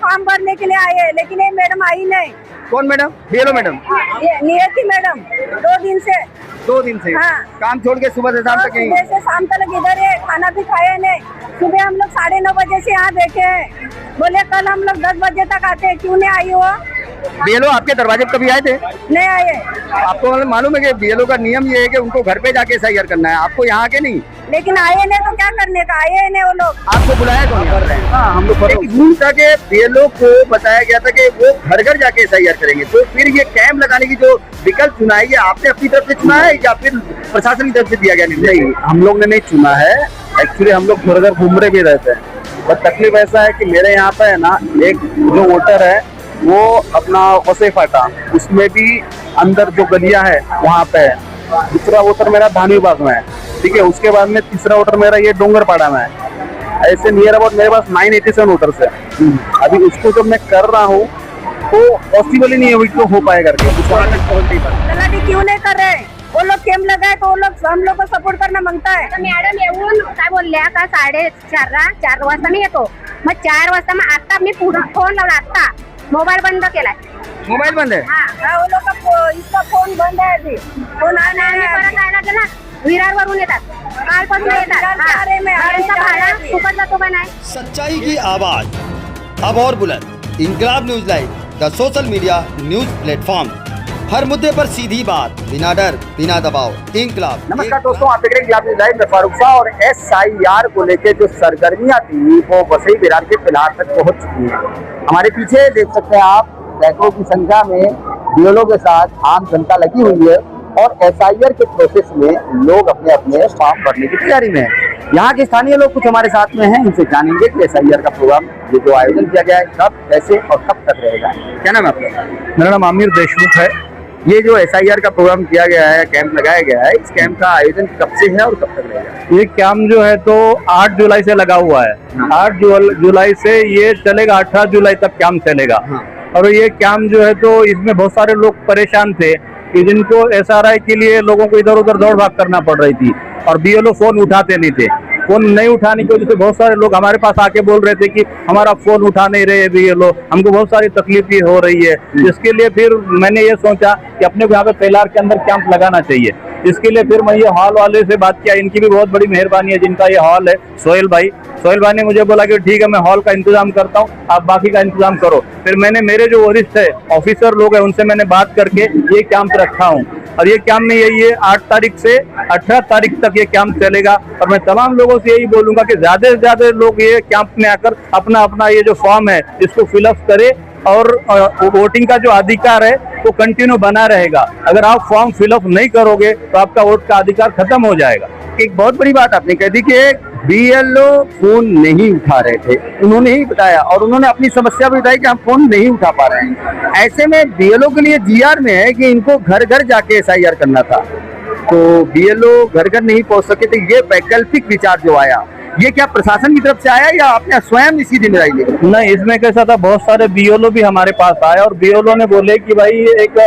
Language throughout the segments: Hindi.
फॉर्म भरने के लिए आए, लेकिन ये मैडम आई नहीं। कौन मैडम? BLO madam? नियति मैडम 2 दिन से हाँ। काम छोड़ के सुबह से शाम तक यहीं? सुबह से शाम तक इधर है, खाना भी खाए नहीं। सुबह हम लोग 9:30 बजे से यहाँ बैठे हैं, बोले कल हम लोग 10 बजे तक आते हैं, क्यों नहीं आई हो? बीएलओ आपके दरवाजे पे कभी आए थे? नहीं आए। आपको मालूम है कि बीएलओ का नियम ये है कि उनको घर पे जाके एसआईआर करना है, आपको यहाँ के नहीं? लेकिन आए नहीं तो क्या करने का, आए नहीं वो लोग। आपको बुलाया कौन? हाँ, हम लोग जून तक बीएलओ को बताया गया था कि वो घर घर जाके एसआईआर करेंगे, तो फिर ये कैंप लगाने की जो विकल्प चुना है, ये आपने अपनी तरफ से चुना है या फिर प्रशासन की तरफ से दिया गया निर्णय? नहीं, हम लोग ने नहीं चुना है। एक्चुअली हम लोग घर घर घूम रहे भी रहते हैं, बट तकलीफ ऐसा है कि मेरे यहाँ पे है ना, एक जो वोटर है वो अपना वसे फाटा, उसमें भी अंदर जो गलियां है वहाँ पे है। दूसरा वोटर मेरा धानी बाग में है, ठीक है। उसके बाद में तीसरा वोटर मेरा ये डोंगरपाड़ा में है। ऐसे नियर अबाउट मेरे पास 987 वोटर्स है। अभी उसको जब मैं कर रहा हूँ तो पॉसिबल ही नहीं है कि हो पाए करके। तलाठी क्यों नहीं कर रहे? वो लोग कैम्प लगाए तो वो लोग हम लोग को सपोर्ट करना मागता है। मॅडम येऊन काय बोलल्या का 4:30 वाजता मी येतो, मग 4 वाजता मग आता मी फोन लावला, आता मोबाईल बंद केलाय। मोबाइल बंद है? हाँ, वो लोग का इसका फोन बंद है अभी। फोन आना है, परत जायला गेला विरार वरून येतात, कालपासून येतात। भाडा फुकट जातो का नाही? सच्चाई की आवाज अब और बुलंद। Inquilab news live, the social media news platform, हर मुद्दे पर सीधी बात, बिना डर बिना दबाव। इंकलाब। नमस्कार दोस्तों, आप देख रहे हैं इंकलाब न्यूज लाइव में फारूक शाह। और एसआईआर को लेकर जो सरगर्मियां थी वो वसई विरार के फिलहाल तक पहुंच चुकी है। हमारे पीछे देख सकते हैं आप, सैकड़ों की संख्या में बीएलओ के साथ आम जनता लगी हुई है और एसआईआर के प्रोसेस में लोग अपने अपने फॉर्म भरने की तैयारी में है। यहाँ के स्थानीय लोग कुछ हमारे साथ में हैं, इनसे जानेंगे कि एसआईआर का प्रोग्राम ये जो आयोजन किया गया है कब, कैसे और कब तक रहेगा। क्या नाम है आपका? मेरा नाम आमिर देशमुख है। ये जो एसआईआर का प्रोग्राम किया गया है, कैंप लगाया गया है, इस कैंप का आयोजन कब से है और कब तक रहेगा? ये कैंप जो है तो 8 जुलाई से लगा हुआ है। 8 जुलाई से ये चलेगा, 18 जुलाई तक कैंप चलेगा। और ये कैंप जो है तो इसमें बहुत सारे लोग परेशान थे कि जिनको एसआरआई के लिए लोगों को इधर उधर दौड़ भाग करना पड़ रही थी और बीएलओ फोन उठाते नहीं थे। फोन नहीं उठाने की वजह से बहुत सारे लोग हमारे पास आके बोल रहे थे कि हमारा फोन उठा नहीं रहे बीएलओ, हमको बहुत सारी तकलीफ भी हो रही है। जिसके लिए फिर मैंने ये सोचा कि अपने को यहाँ पे पेलार के अंदर कैंप लगाना चाहिए। इसके लिए फिर मैं ये हॉल वाले से बात किया, इनकी भी बहुत बड़ी मेहरबानी है, जिनका ये हॉल है, सोहेल भाई ने मुझे बोला कि ठीक है मैं हॉल का इंतजाम करता हूँ, आप बाकी का इंतजाम करो। फिर मैंने मेरे जो वरिष्ठ है ऑफिसर लोग हैं उनसे मैंने बात करके ये कैंप रखा हूँ। और ये कैंप में यही है, 8 तारीख से 18 तारीख तक ये कैंप चलेगा। और मैं तमाम लोगों से यही बोलूंगा कि ज्यादा से ज्यादा लोग ये कैंप में आकर अपना अपना ये जो फॉर्म है इसको फिलअप करे और वोटिंग का जो अधिकार है वो कंटिन्यू बना रहेगा। अगर आप फॉर्म फिलअप नहीं करोगे तो आपका वोट का अधिकार खत्म हो जाएगा। एक बहुत बड़ी बात आपने कह दी कि बीएलओ फोन नहीं उठा रहे थे, उन्होंने ही बताया और उन्होंने अपनी समस्या भी बताई कि हम फोन नहीं उठा पा रहे हैं। ऐसे में बीएलओ के लिए जीआर में है कि इनको घर घर जाके एसआईआर करना था, तो बीएलओ घर घर नहीं पहुंच सके, तो ये वैकल्पिक विचार जो आया ये क्या प्रशासन की तरफ से आया या आपने स्वयं इसी जिम्मेदारी ली? नहीं, इसमें कैसा था, बहुत सारे बीएलओ भी हमारे पास आए और बीएलओ ने बोले कि भाई एक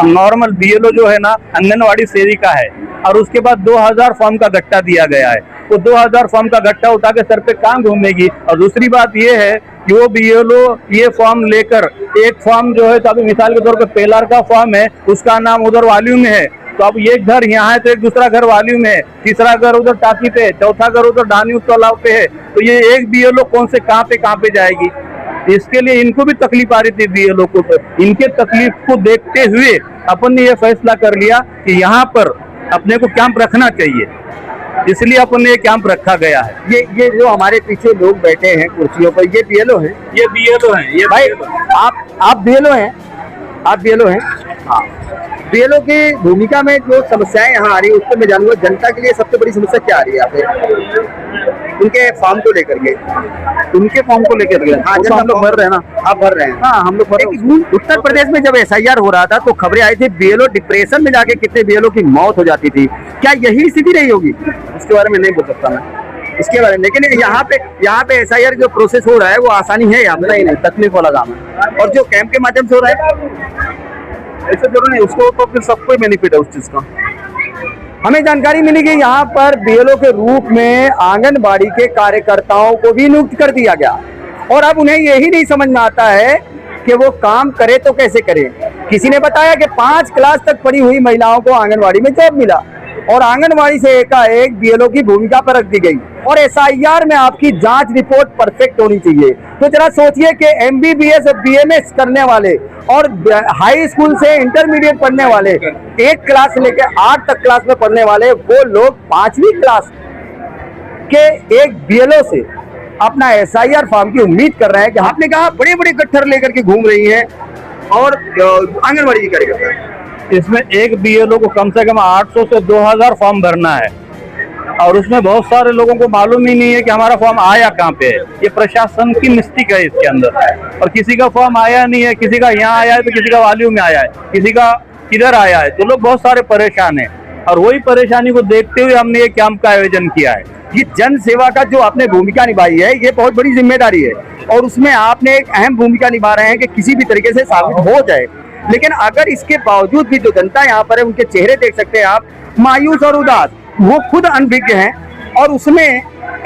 नॉर्मल बीएलओ जो है ना आंगनवाड़ी सेविका है और उसके बाद 2000 फॉर्म का गट्टा दिया गया है, वो 2000 फॉर्म का गट्टा उठा के सर पे काम घूमेगी। और दूसरी बात ये है कि वो बीएलओ ये फॉर्म लेकर एक फॉर्म जो है, तो अभी मिसाल के तौर पर पेलार का फॉर्म है, उसका नाम उधर वाल्यू में है, तो अब एक घर यहाँ है तो एक दूसरा घर वाल्यू में है, तीसरा घर उधर टाकी पे है, चौथा घर उधर डानी तालाब पे है, तो ये एक बीएलओ कौन से कहाँ पे जाएगी। इसके लिए इनको भी तकलीफ आ रही थी बीएलओ को, तो इनके तकलीफ को देखते हुए अपन ने ये फैसला कर लिया कि यहाँ पर अपने को कैंप रखना चाहिए, इसलिए अपन ने ये कैंप रखा गया है। ये जो हमारे पीछे लोग बैठे हैं कुर्सियों पर, ये बीएलओ है? ये बीएलओ है। ये भाई आप बीएलओ हैं? आप बीएलओ हैं? हाँ। बीएलओ की भूमिका में जो समस्याएं यहाँ आ रही है उसको मैं जानूंगा, जनता के लिए सबसे बड़ी समस्या क्या आ रही है यहाँ पे उनके फॉर्म को लेकर के? उनके फॉर्म को लेकर के हाँ, जब हम लोग भर रहे हैं ना, आप भर रहे हैं? हाँ, हम लोग भर रहे हैं। उत्तर प्रदेश में जब एसआईआर हो रहा था तो खबरें आई थी बीएलओ डिप्रेशन में जाके कितने बीएलओ की मौत हो जाती थी, क्या यही स्थिति रही होगी? इसके बारे में नहीं बोल सकता मैं इसके बारे में, लेकिन यहाँ पे एसआईआर जो प्रोसेस हो रहा है वो आसानी है यहाँ पे? नहीं, तकलीफ वाला काम है। और जो कैंप के माध्यम से हो रहा है ऐसा जरूर नहीं, उसको तो फिर सबको बेनिफिट है उस चीज का। हमें जानकारी मिली कि यहाँ पर बीएलओ के रूप में आंगनबाड़ी के कार्यकर्ताओं को भी नियुक्त कर दिया गया और अब उन्हें यही नहीं समझ में आता है कि वो काम करे तो कैसे करे। किसी ने बताया कि 5 क्लास तक पढ़ी हुई महिलाओं को आंगनवाड़ी में जॉब मिला और आंगनवाड़ी से एकाएक बीएलओ की भूमिका पर रख दी गई और एसआईआर में आपकी जांच रिपोर्ट परफेक्ट होनी चाहिए। तो जरा सोचिए कि एमबीबीएस और बीएमएस करने वाले और हाई स्कूल से इंटरमीडिएट पढ़ने वाले 1 क्लास से लेकर 8 तक क्लास में पढ़ने वाले वो लोग 5वीं क्लास के एक बीएलओ से अपना एसआईआर फॉर्म की उम्मीद कर रहे हैं कि आपने कहा बड़े बड़े गट्ठर लेकर के घूम रही हैं और आंगनबाड़ी की कार्यकर्ता। इसमें एक बीएलओ को कम से कम 800 से 2000 फॉर्म भरना है और उसमें बहुत सारे लोगों को मालूम ही नहीं है कि हमारा फॉर्म आया कहाँ पे है। ये प्रशासन की मिस्टेक है इसके अंदर। और किसी का फॉर्म आया नहीं है, किसी का यहाँ आया है तो किसी का वाल्यू में आया है, किसी का किधर आया है, तो लोग बहुत सारे परेशान हैं। और वही परेशानी को देखते हुए हमने ये कैंप का आयोजन किया है। ये जन सेवा का जो आपने भूमिका निभाई है ये बहुत बड़ी जिम्मेदारी है और उसमें आपने एक अहम भूमिका निभा रहे हैं कि किसी भी तरीके से साबित हो जाए। लेकिन अगर इसके बावजूद भी जो जनता यहाँ पर है उनके चेहरे देख सकते हैं आप, मायूस और उदास, वो खुद अनभिज्ञ हैं और उसमें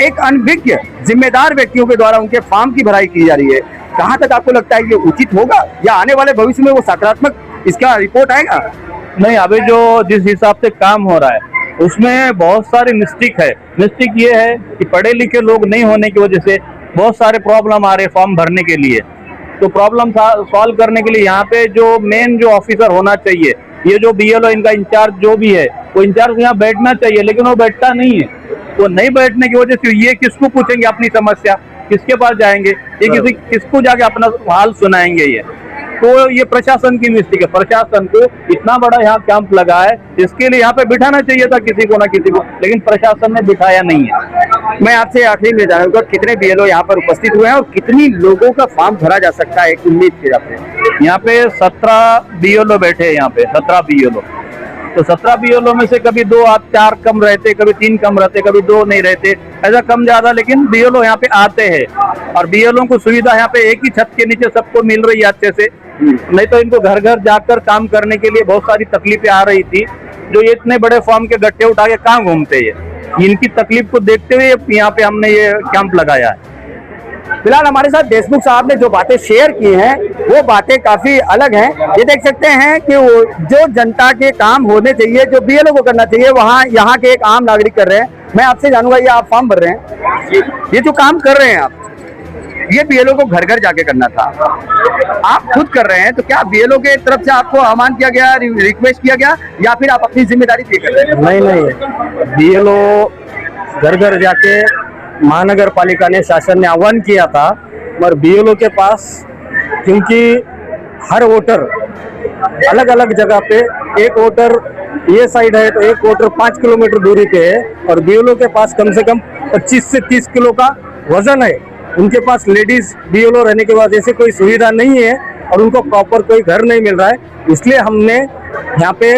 एक अनभिज्ञ जिम्मेदार व्यक्तियों के द्वारा उनके फॉर्म की भराई की जा रही है। कहाँ तक आपको लगता है ये उचित होगा या आने वाले भविष्य में वो सकारात्मक इसका रिपोर्ट आएगा? नहीं, अभी जो जिस हिसाब से काम हो रहा है उसमें बहुत सारी मिस्टेक है। मिस्टेक ये है कि पढ़े लिखे लोग नहीं होने की वजह से बहुत सारे प्रॉब्लम आ रहे फॉर्म भरने के लिए। तो प्रॉब्लम सॉल्व करने के लिए यहाँ पे जो मेन जो ऑफिसर होना चाहिए, ये जो बीएलओ इनका इंचार्ज जो भी है वो इंचार्ज यहाँ बैठना चाहिए, लेकिन वो बैठता नहीं है। वो नहीं बैठने की वजह से ये किसको पूछेंगे अपनी समस्या, किसके पास जाएंगे, ये किसको जाके अपना हाल सुनाएंगे। ये तो ये प्रशासन की मिस्टेक है। प्रशासन को इतना बड़ा यहाँ कैंप लगा है, इसके लिए यहाँ पे बिठाना चाहिए था किसी को ना किसी को, लेकिन प्रशासन ने बिठाया नहीं है। मैं आपसे आखिरी में जानूंगा कितने बीएलओ यहाँ पर उपस्थित हुए हैं और कितनी लोगों का फॉर्म भरा जा सकता है उम्मीद की जाती है? यहाँ पे 17 बीएलओ बैठे हैं। यहाँ पे 17 बीएलओ, तो 17 बीएलओ में से कभी 2 आप 4 कम रहते, कभी 3 कम रहते, कभी 2 नहीं रहते, ऐसा कम ज्यादा, लेकिन बीएलओ यहाँ पे आते हैं और बीएलओ को सुविधा यहाँ पे एक ही छत के नीचे सबको मिल रही है अच्छे से। नहीं तो इनको घर घर जाकर काम करने के लिए बहुत सारी तकलीफें आ रही थी। जो ये इतने बड़े फॉर्म के गट्टे उठा के कहाँ घूमते हैं, इनकी तकलीफ को देखते हुए यहाँ पे हमने ये कैंप लगाया है। फिलहाल हमारे साथ देशमुख साहब ने जो बातें शेयर की हैं वो बातें काफी अलग हैं। ये देख सकते हैं कि वो जो जनता के काम होने चाहिए, जो बीएलओ को करना चाहिए, वहाँ यहाँ के एक आम नागरिक कर रहे हैं। मैं आपसे जानूंगा, ये आप फॉर्म भर रहे हैं, ये जो काम कर रहे हैं आप, ये बीएलओ को घर घर जाके करना था, आप खुद कर रहे हैं, तो क्या बीएलओ के तरफ से आपको आह्वान किया गया, रिक्वेस्ट किया गया या फिर आप अपनी जिम्मेदारी पे कर रहे हैं? नहीं, बीएलओ घर घर जाके महानगर पालिका ने, शासन ने आह्वान किया था, मगर बीएलओ के पास, क्योंकि हर वोटर अलग अलग जगह पे, एक वोटर ये साइड है तो एक वोटर 5 किलोमीटर दूरी पे है और बीएलओ के पास कम से कम 25 से 30 किलो का वजन है। उनके पास लेडीज बीएलओ रहने के बाद ऐसे कोई सुविधा नहीं है और उनको प्रॉपर कोई घर नहीं मिल रहा है। इसलिए हमने यहाँ पे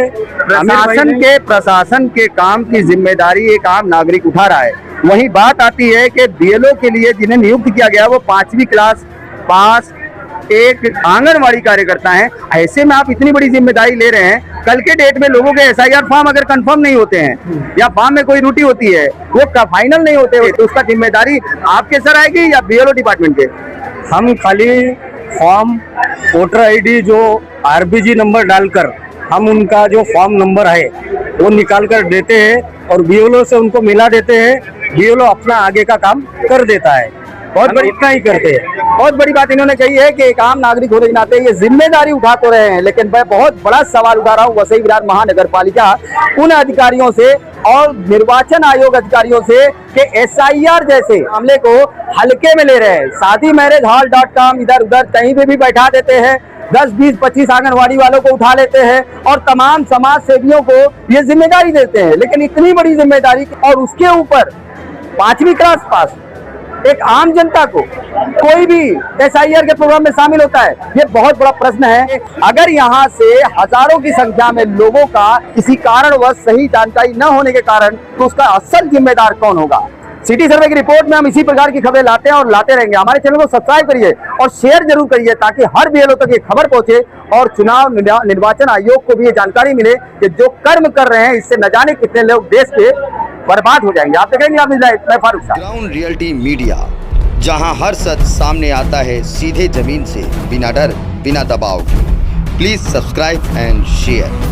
प्रशासन के काम की जिम्मेदारी एक आम नागरिक उठा रहा है। वही बात आती है कि बीएलओ के लिए जिन्हें नियुक्त किया गया वो 5वीं क्लास पास एक आंगनवाड़ी कार्यकर्ता हैं। ऐसे में आप इतनी बड़ी जिम्मेदारी ले रहे हैं, कल के डेट में लोगों के एसआईआर फॉर्म अगर कंफर्म नहीं होते हैं या फॉर्म में कोई त्रुटि होती है, वो फाइनल नहीं होते, तो उसका जिम्मेदारी आपके सर आएगी या बीएलओ डिपार्टमेंट के? हम खाली फॉर्म, वोटर आईडी, जो आरबीजी नंबर डालकर हम उनका जो फॉर्म नंबर है वो निकाल कर देते हैं और बीएलओ से उनको मिला देते हैं। बीएलओ अपना आगे का काम कर देता है। बहुत बड़ी इतना ही करते हैं। बहुत बड़ी बात इन्होंने कही है कि एक आम नागरिक होने के नाते ये जिम्मेदारी उठा तो रहे हैं, लेकिन मैं बहुत बड़ा सवाल उठा रहा हूँ वसई विरार महानगर पालिका उन अधिकारियों से और निर्वाचन आयोग अधिकारियों से कि एसआईआर जैसे मामले को हल्के में ले रहे हैं। शादी मैरिज हॉल.com इधर उधर कहीं पे भी बैठा देते हैं, 10, 20, 25 आंगनवाड़ी वालों को उठा लेते हैं और तमाम समाज सेवियों को ये जिम्मेदारी देते हैं। लेकिन इतनी बड़ी जिम्मेदारी और उसके ऊपर 5वीं क्लास पास एक आम जनता को कोई भी एसआईआर के प्रोग्राम में शामिल होता है, ये बहुत बड़ा प्रश्न है। अगर यहाँ से हजारों की संख्या में लोगों का किसी कारणवश सही जानकारी न होने के कारण, तो उसका असल जिम्मेदार कौन होगा? सिटी सर्वे की रिपोर्ट में हम इसी प्रकार की खबरें लाते हैं और लाते रहेंगे। हमारे चैनल को सब्सक्राइब करिए और शेयर जरूर करिए ताकि हर बीएलओ तक ये खबर पहुंचे और चुनाव निर्वाचन आयोग को भी ये जानकारी मिले कि जो कर्म कर रहे हैं इससे न जाने कितने लोग देश के बर्बाद हो जाएंगे। आप देखेंगे, आप मैं फारूक साहब। ग्राउंड रियलिटी मीडिया जहां हर सच सामने आता है सीधे जमीन से, बिना डर बिना दबाव के। Please subscribe and share.